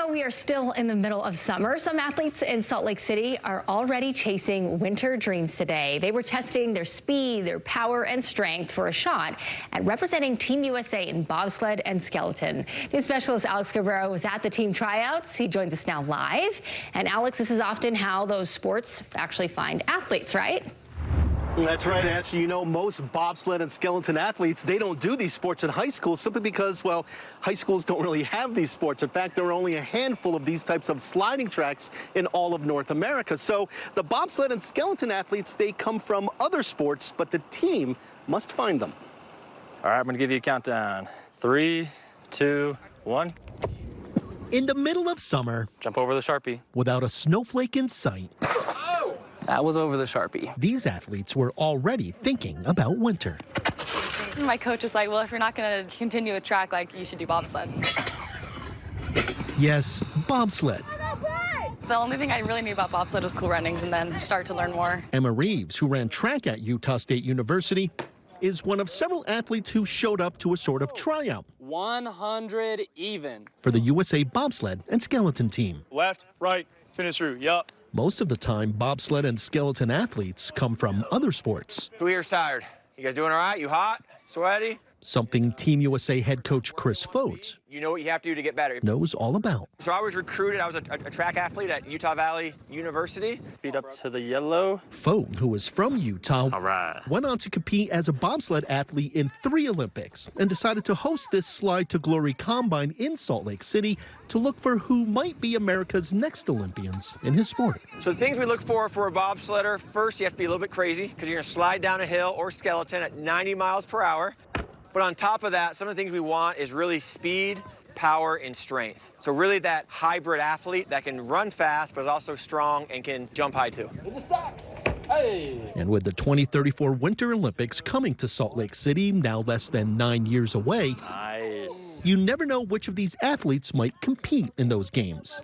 though we are still in the middle of summer, some athletes in Salt Lake City are already chasing winter dreams today. They were testing their speed, their power, and strength for a shot at representing Team USA in bobsled and skeleton. News specialist Alex Cabrera was at the team tryouts. He joins us now live. And Alex, this is often how those sports actually find athletes, right? That's right, Ash. You know, most bobsled and skeleton athletes, they don't do these sports in high school simply because, well, high schools don't really have these sports. In fact, there are only a handful of these types of sliding tracks in all of North America. So the bobsled and skeleton athletes, they come from other sports, but the team must find them. All right, I'm going to give you a countdown. 3, 2, 1. In the middle of summer, Jump over the Sharpie. without a snowflake in sight, That was over the Sharpie. these athletes were already thinking about winter. My coach was like, well, if you're not going to continue with track, like, you should do bobsled. Yes, bobsled. The only thing I really knew about bobsled was cool runnings, and then start to learn more. Emma Reeves, who ran track at Utah State University, is one of several athletes who showed up to a sort of tryout 100 even. for the USA Bobsled and Skeleton team. Left, right, finish through, yup. Most of the time, bobsled and skeleton athletes come from other sports, Who here's tired? You guys doing all right? You hot? Sweaty? something Team USA head coach Chris Fotes You know what you have to do to get better. knows all about. So I was recruited. I was a track athlete at Utah Valley University. Feet up to the yellow. Fote, who is from Utah, All right. went on to compete as a bobsled athlete in 3 Olympics and decided to host this Slide to Glory Combine in Salt Lake City to look for who might be America's next Olympians in his sport. So the things we look for a bobsledder, first you have to be a little bit crazy because you're going to slide down a hill or skeleton at 90 miles per hour. But on top of that, some of the things we want is really speed, power, and strength. So really that hybrid athlete that can run fast but is also strong and can jump high too. With the socks. Hey. And with the 2034 Winter Olympics coming to Salt Lake City now less than 9 years away, Nice. you never know which of these athletes might compete in those games.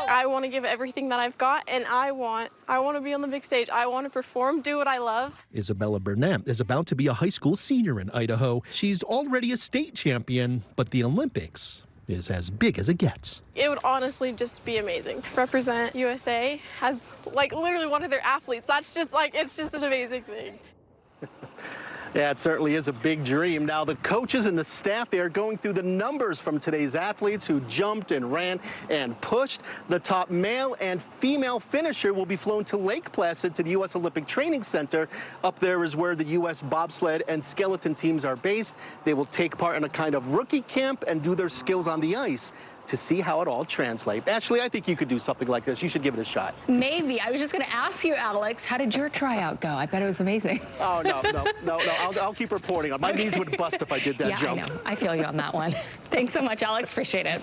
I want to give everything that I've got, and I want to be on the big stage. I want to perform, do what I love. Isabella Burnett is about to be a high school senior in Idaho. She's already a state champion, but the Olympics is as big as it gets. It would honestly just be amazing. Represent USA as like literally one of their athletes. That's just like, it's just an amazing thing. Yeah, it certainly is a big dream. Now, the coaches and the staff, they are going through the numbers from today's athletes who jumped and ran and pushed. The top male and female finisher will be flown to Lake Placid to the U.S. Olympic Training Center. Up there is where the U.S. bobsled and skeleton teams are based. They will take part in a kind of rookie camp and do their skills on the ice to see how it all translates. Ashley, I think you could do something like this. You should give it a shot. Maybe. I was just going to ask you, Alex, how did your tryout go? I bet it was amazing. Oh, no. I'll keep reporting on. My knees would bust if I did that Yeah, jump. I know. I feel you on that one. Thanks so much, Alex. Appreciate it.